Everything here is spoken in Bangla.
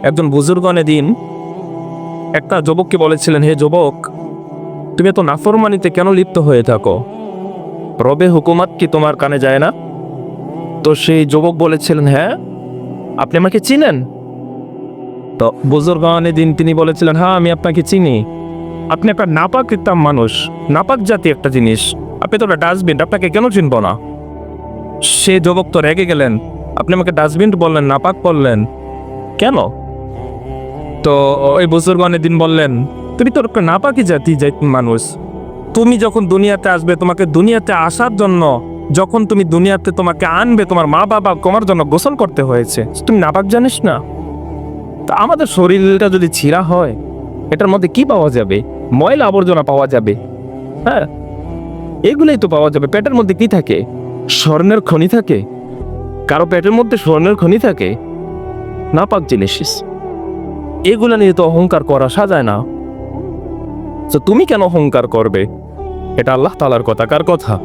একজন বুজুর্গনে দিন একটা যুবককে বলেছিলেন, হে যুবক, তুমি এত নাফরমানিতে কেন লিপ্ত হয়ে থাকো? রবে হুকুমত কি তোমার কানে যায় না? তো সেই যুবক বলেছিলেন, হ্যাঁ, আপনি আমাকে চিনেন? তো বুজুর্গানে দিন তিনি বলেছিলেন, হ্যাঁ, আমি আপনাকে চিনি। আপনি একটা নাপাক একটা মানুষ, নাপাক জাতি একটা জিনিস, আপনি তো একটা ডাস্টবিন, আপনাকে কেন চিনব না? সে যুবক তো রেগে গেলেন, আপনি আমাকে ডাস্টবিন বললেন, নাপাক বললেন, কেন? তো ওই বুজুর্গানে দিন বললেন, তুমি তো একটা নাপাকি জাতি মানুষ। তুমি যখন দুনিয়াতে আসবে, তোমাকে দুনিয়াতে আসার জন্য, যখন তুমি দুনিয়াতে তোমাকে আনবে, তোমার মা বাবা তোমার জন্য গোসল করতে হয়েছে। তুমি নাপাক জানিস না? তা আমাদের শরীরটা যদি ছিঁড়া হয়, এটার মধ্যে কি পাওয়া যাবে? ময়লা আবর্জনা পাওয়া যাবে। হ্যাঁ, এগুলোই তো পাওয়া যাবে। পেটের মধ্যে কি থাকে? স্বর্ণের খনি থাকে? কারো পেটের মধ্যে স্বর্ণের খনি থাকে? নাপাক জিনিস। এগুলা নিয়ে তো অহংকার করা সাজায় না। তো তুমি কেন অহংকার করবে? এটা আল্লাহ তাআলার কথা, কার কথা?